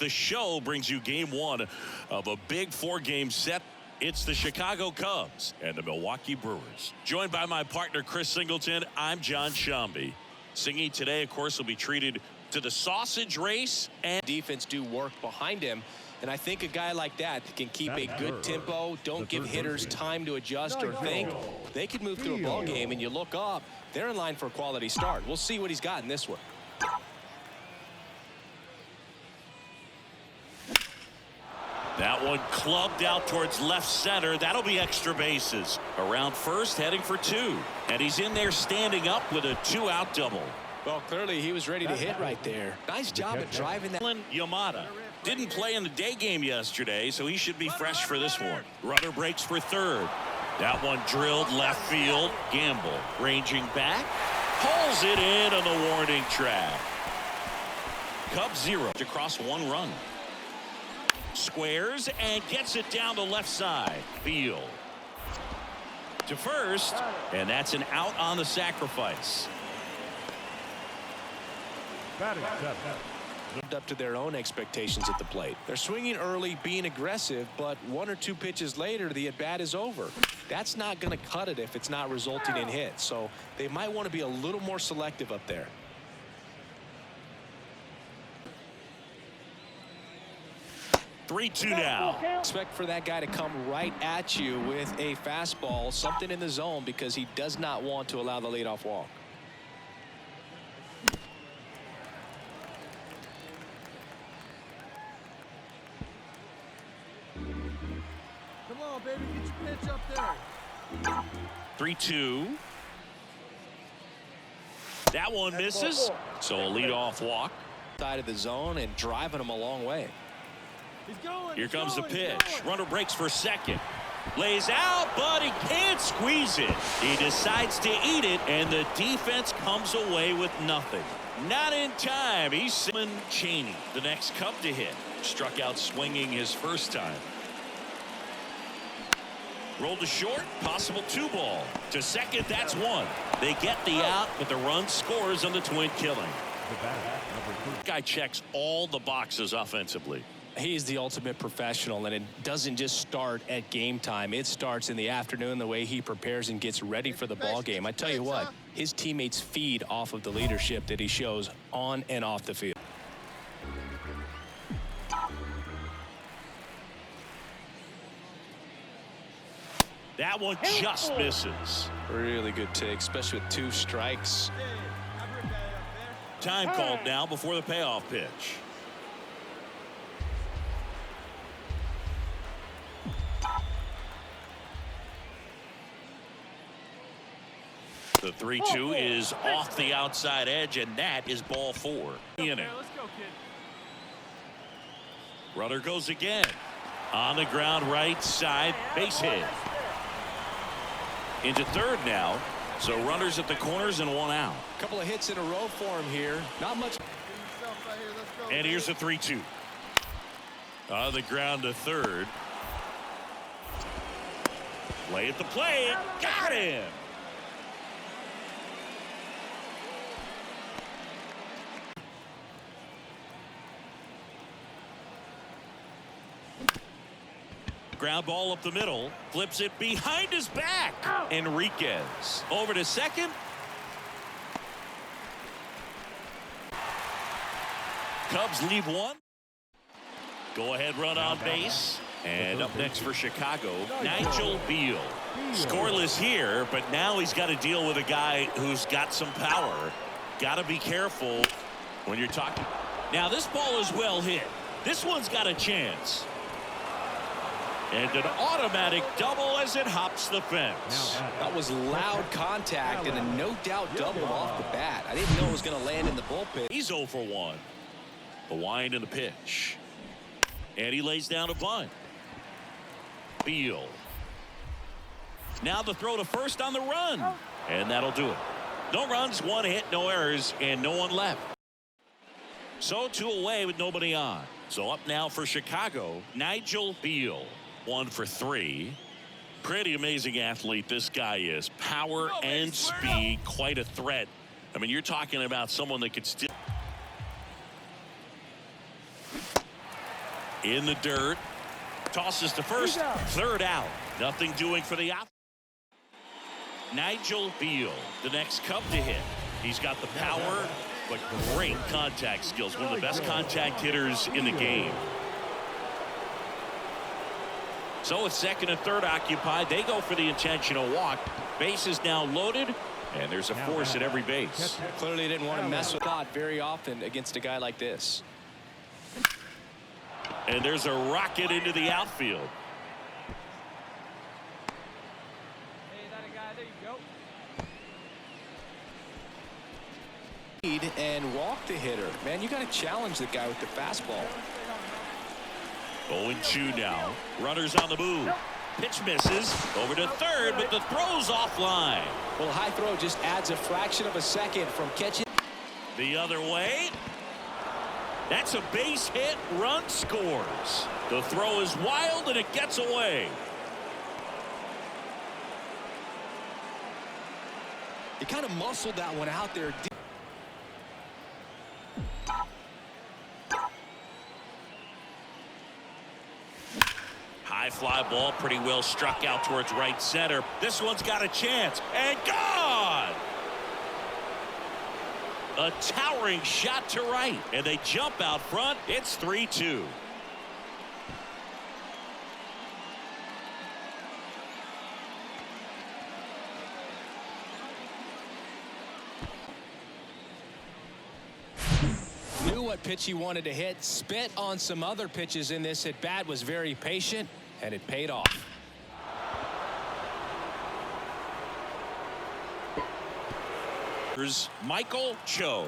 The show brings you game one of a big 4-game set. It's the Chicago Cubs and the Milwaukee Brewers. Joined by my partner, Chris Singleton, I'm John Shambi. Singing today, of course, will be treated to the sausage race. And defense do work behind him. And I think a guy like that can keep a good tempo, don't give hitters time to adjust or think. They could move through a ball game, and you look up, they're in line for a quality start. We'll see what he's got in this one. That one clubbed out towards left center. That'll be extra bases. Around first, heading for 2. And he's in there standing up with a 2-out double. Well, clearly he was ready to hit right there. Nice job at driving that. Yamada didn't play in the day game yesterday, so he should be fresh for this one. Runner breaks for third. That one drilled left field. Gamble ranging back. Pulls it in on the warning track. Cubs 0 across 1 run. Squares and gets it down the left side. Beal to first, and that's an out on the sacrifice. Lived up to their own expectations at the plate. They're swinging early, being aggressive, but 1 or 2 pitches later, the at-bat is over. That's not going to cut it if it's not resulting in hits, so they might want to be a little more selective up there. Three-two now. Expect for that guy to come right at you with a fastball, something in the zone, because he does not want to allow the leadoff walk. Come on, baby, get your pitch up there. 3-2. That one misses. So a leadoff walk. Side of the zone and driving him a long way. Here comes the pitch. Runner breaks for second. Lays out, but he can't squeeze it. He decides to eat it, and the defense comes away with nothing. Not in time. He's Simon Cheney, the next Cub to hit. Struck out swinging his first time. Rolled to short, possible 2-ball. To second, that's 1. They get the out, but the run scores on the twin killing. Guy checks all the boxes offensively. He's the ultimate professional, and it doesn't just start at game time. It starts in the afternoon, the way he prepares and gets ready for the ball game. I tell you what, his teammates feed off of the leadership that he shows on and off the field. That one just misses. Really good take, especially with 2 strikes. Time called now before the payoff pitch. The 3-2 is off the outside edge, and that is ball 4. Inning. Runner goes again. On the ground, right side, base hit. Into third now. So runners at the corners and 1 out. A couple of hits in a row for him here. Not much. And here's the 3-2. On the ground to third. Play at the plate. Got him. Ground ball up the middle, flips it behind his back. Enriquez over to second. Cubs leave 1. Go ahead run on base. And up next for Chicago, Nigel Beal. Scoreless here, but now he's got to deal with a guy who's got some power. Got to be careful when you're talking. Now this ball is well hit. This one's got a chance. And an automatic double as it hops the fence. That was loud contact and a no-doubt double off the bat. I didn't know it was going to land in the bullpen. He's 0 for 1. The wind and the pitch. And he lays down a bunt. Beal. Now the throw to first on the run. And that'll do it. No runs, 1 hit, no errors, and no one left. So 2 away with nobody on. So up now for Chicago, Nigel Beal. 1 for 3. Pretty amazing athlete this guy is. Power and speed, quite a threat. I mean, you're talking about someone that could still. In the dirt. Tosses to first. Third out. Nothing doing for the out. Nigel Beal, the next Cub to hit. He's got the power, but great contact skills. One of the best contact hitters in the game. So with second and third occupied, they go for the intentional walk. Base is now loaded, and there's a force at every base. Clearly didn't want to mess with God very often against a guy like this. And there's a rocket into the outfield. Hey, that a guy? There you go. And walk the hitter. Man, you got to challenge the guy with the fastball. 0-2 now. Runners on the move. Pitch misses. Over to third, but the throw's offline. Well, high throw just adds a fraction of a second from catching. The other way. That's a base hit. Run scores. The throw is wild, and it gets away. He kind of muscled that one out there. High fly ball, pretty well struck out towards right center. This one's got a chance, and gone! A towering shot to right, and they jump out front. It's 3-2. Knew what pitch he wanted to hit. Spit on some other pitches in this at bat. Was very patient, and it paid off. Here's Michael Cho.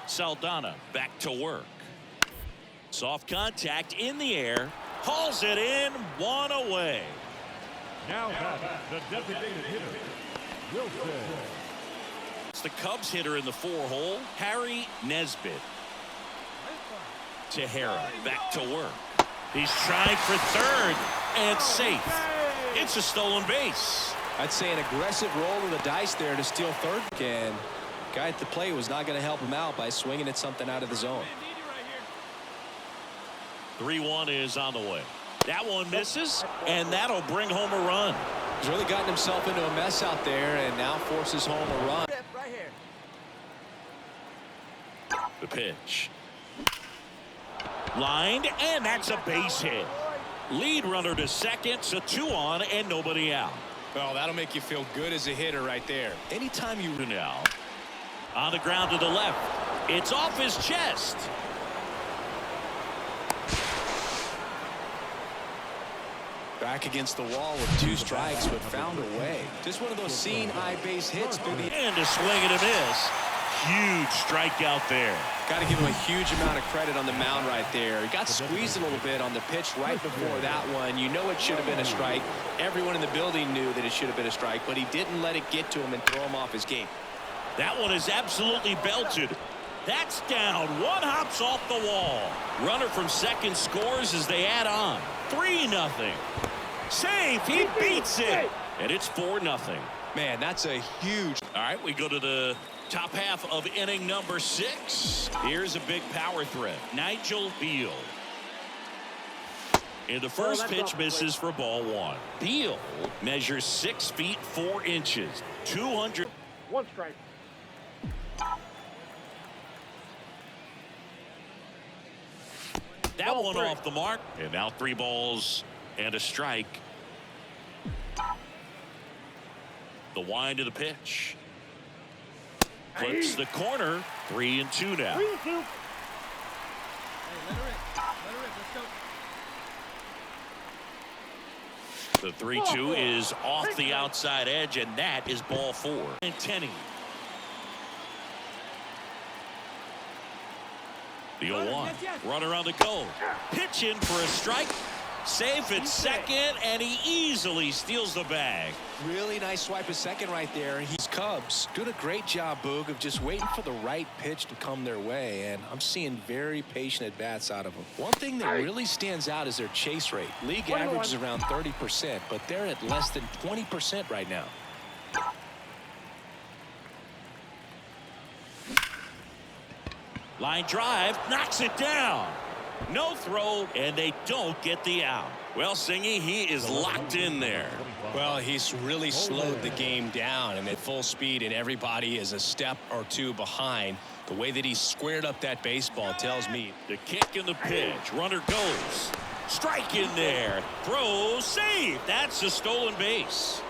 Saldana back to work. Soft contact in the air. Hauls it in. One away. Now the designated hitter, Wilson. It's the Cubs hitter in the 4-hole, Harry Nesbitt. Tejera back to work. He's trying for third, and safe. It's a stolen base. I'd say an aggressive roll of the dice there to steal third. And guy at the plate was not going to help him out by swinging at something out of the zone. 3-1 is on the way. That one misses, and that'll bring home a run. He's really gotten himself into a mess out there and now forces home a run. Right here. The pitch. Lined, and that's a base hit. Lead runner to second, so 2 on and nobody out. Well, that'll make you feel good as a hitter right there. Anytime you Now on the ground to the left. It's off his chest. back against the wall with 2 strikes, but found a way. Just one of those seeing eye base hits through the And a swing and a miss. Huge strikeout there. Got to give him a huge amount of credit on the mound right there. He got squeezed a little bit on the pitch right before that one. You know it should have been a strike. Everyone in the building knew that it should have been a strike, but he didn't let it get to him and throw him off his game. That one is absolutely belted. That's down. One hops off the wall. Runner from second scores as they add on. 3-0. Save. He beats it. And it's 4-0. Man, that's a huge. All right, we go to the top half of inning number 6. Here's a big power threat. Nigel Beal. And the first pitch misses for ball 1. Beal measures 6 feet 4 inches. 200. 1 strike. That one off the mark. And now 3 balls and a strike. The wind of the pitch. Flips the corner. 3-2 now. Hey, let her in. Let her in. Let's go. The 3-2 is off the outside edge, and that is ball 4. And Tenney. The 0-1. Runner on the go. Pitch in for a strike. Safe at second, and he easily steals the bag. Really nice swipe at second right there. He's Cubs. Doing a great job, Boog, of just waiting for the right pitch to come their way, and I'm seeing very patient at-bats out of them. One thing that really stands out is their chase rate. League average is around 30%, but they're at less than 20% right now. Line drive, knocks it down. No throw, and they don't get the out. Well, Singy, he is locked in there. Well, he's really slowed the game down and at full speed, and everybody is a step or two behind. The way that he squared up that baseball tells me. The kick and the pitch. Runner goes. Strike in there. Throw, save. That's a stolen base.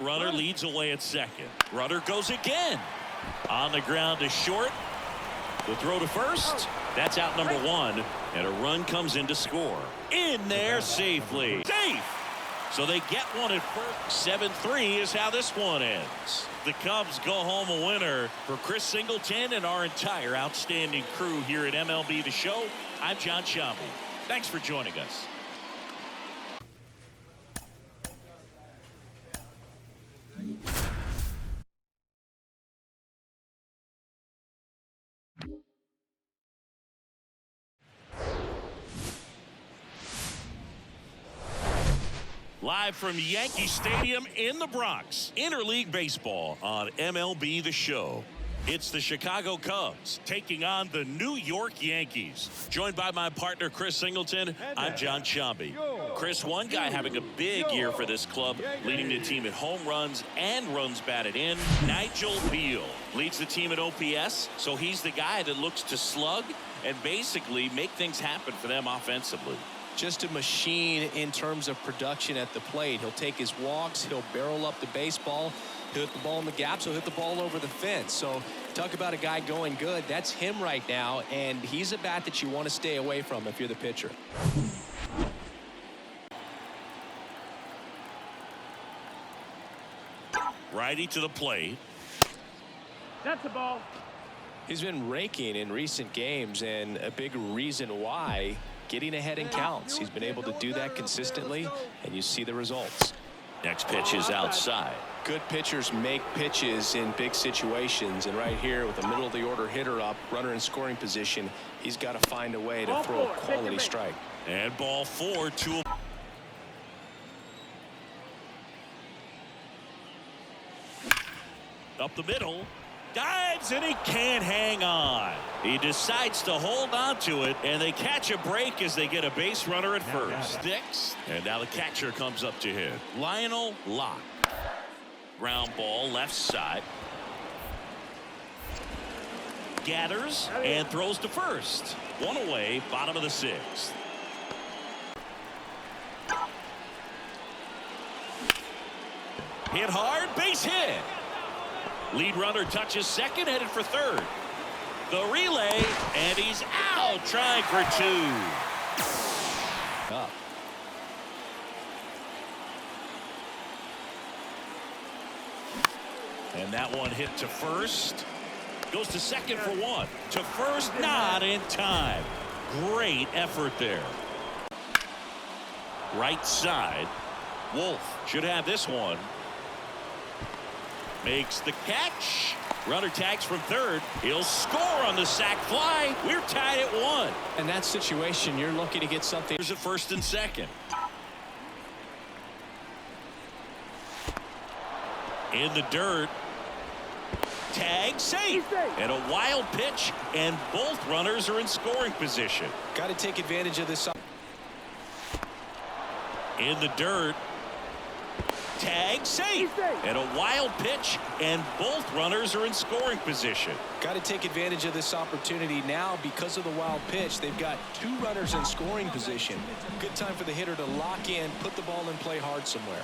Runner leads away at second. Runner goes again. On the ground to short. The throw to first. That's out number one. And a run comes in to score. In there safely. Safe. So they get one at first. 7-3 is how this one ends. The Cubs go home a winner. For Chris Singleton and our entire outstanding crew here at MLB The Show, I'm John Shambi. Thanks for joining us. Live from Yankee Stadium in the Bronx, Interleague Baseball on MLB The Show. It's the Chicago Cubs taking on the New York Yankees. Joined by my partner, Chris Singleton, I'm John Shambi. Chris, one guy having a big year for this club, leading the team in home runs and runs batted in. Nigel Beal leads the team at OPS, so he's the guy that looks to slug and basically make things happen for them offensively. Just a machine in terms of production at the plate. He'll take his walks. He'll barrel up the baseball. He'll hit the ball in the gaps. He'll hit the ball over the fence. So talk about a guy going good. That's him right now, and he's a bat that you want to stay away from if you're the pitcher. Righty to the plate. That's the ball. He's been raking in recent games, and a big reason why, getting ahead in counts. He's been able to do that consistently, and you see the results. Next pitch is outside. Good pitchers make pitches in big situations, and right here with the middle of the order hitter up, runner in scoring position, he's got to find a way to throw a quality strike. And ball 4 to up the middle. Dives, and he can't hang on. He decides to hold on to it, and they catch a break as they get a base runner at first. Six, and now the catcher comes up to hit. Lionel Locke. Ground ball left side. Gathers and throws to first. One away, bottom of the 6th. Hit hard, base hit. Lead runner touches second, headed for third. The relay, and he's out, trying for 2. Up. And that one hit to first. Goes to second for 1. To first, not in time. Great effort there. Right side. Wolf should have this one. Makes the catch. Runner tags from third. He'll score on the sac fly. We're tied at 1. In that situation, you're looking to get something. Here's at first and second. In the dirt. Tag safe. And a wild pitch, and both runners are in scoring position. Got to take advantage of this. In the dirt. Tag safe. And a wild pitch, and both runners are in scoring position. Got to take advantage of this opportunity now because of the wild pitch. They've got 2 runners in scoring position. Good time for the hitter to lock in, put the ball in play hard somewhere.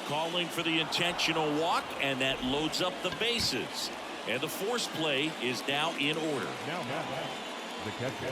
Calling for the intentional walk, and that loads up the bases. And the force play is now in order. Now the catcher.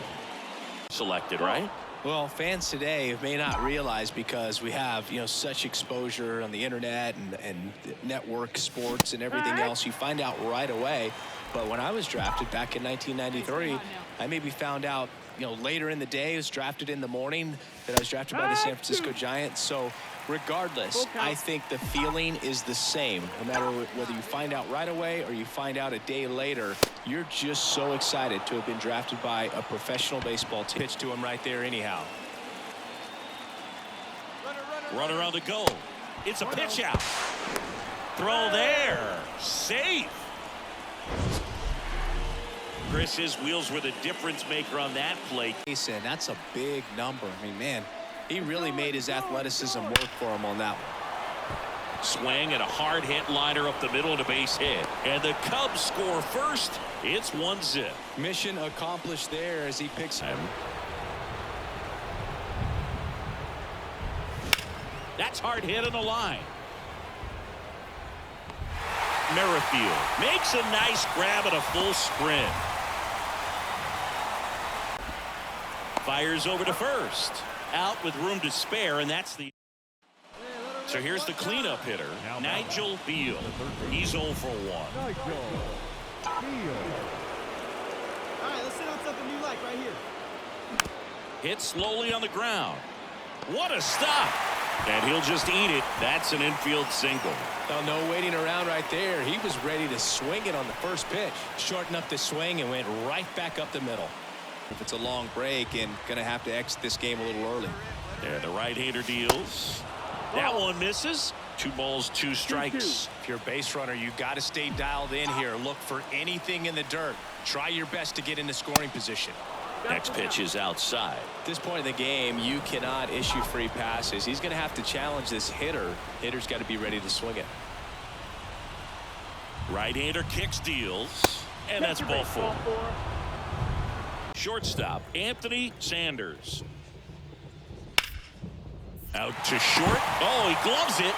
Selected, right? Well, fans today may not realize, because we have, such exposure on the internet and network sports and everything else, you find out right away. But when I was drafted back in 1993, I maybe found out, later in the day. I was drafted in the morning that I was drafted by the San Francisco Giants. So regardless, I think the feeling is the same. No matter whether you find out right away or you find out a day later, you're just so excited to have been drafted by a professional baseball team. Pitch to him right there anyhow. Runner on the go. It's a pitch out. Throw there. Safe. Chris, his wheels were the difference maker on that play. And that's a big number. I mean, man, he really made his athleticism work for him on that one. Swing and a hard hit liner up the middle and a base hit. And the Cubs score first. It's 1-0. Mission accomplished there as he picks him. That's hard hit on the line. Merrifield makes a nice grab at a full sprint. Fires over to first. Out with room to spare, and that's the... So here's the cleanup hitter, Nigel Beal. He's 0 for 1. All right, let's sit on something you like right here. Hit slowly on the ground. What a stop. And he'll just eat it. That's an infield single. Oh, no waiting around right there. He was ready to swing it on the first pitch. Shortened up the swing and went right back up the middle. If it's a long break and going to have to exit this game a little early. There, the right-hander deals. That one misses. 2 balls, 2 strikes. If you're a base runner, you got to stay dialed in here. Look for anything in the dirt. Try your best to get into scoring position. Next pitch is outside. At this point in the game, you cannot issue free passes. He's going to have to challenge this hitter. Hitter's got to be ready to swing it. Right-hander kicks, deals, and that's ball 4. Shortstop, Anthony Sanders. Out to short. Oh, he gloves it.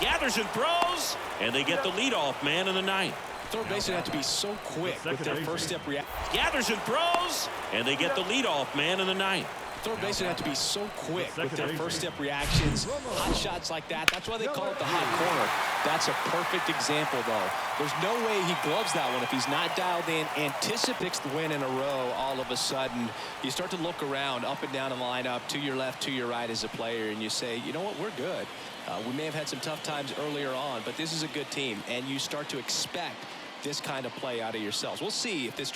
Gathers and throws, and they get the leadoff man in the 9th. Third basemen have to be so quick with their first step reaction. Gathers and throws, and they get the leadoff man in the 9th. Third basemen have to be so quick with their first step reactions. Hot shots like that. That's why they call it the hot corner. That's a perfect example, though. There's no way he gloves that one if he's not dialed in. Anticipates the win in a row. All of a sudden, you start to look around up and down the lineup, to your left, to your right as a player, and you say, you know what, we're good. We may have had some tough times earlier on, but this is a good team, and you start to expect this kind of play out of yourselves. We'll see if this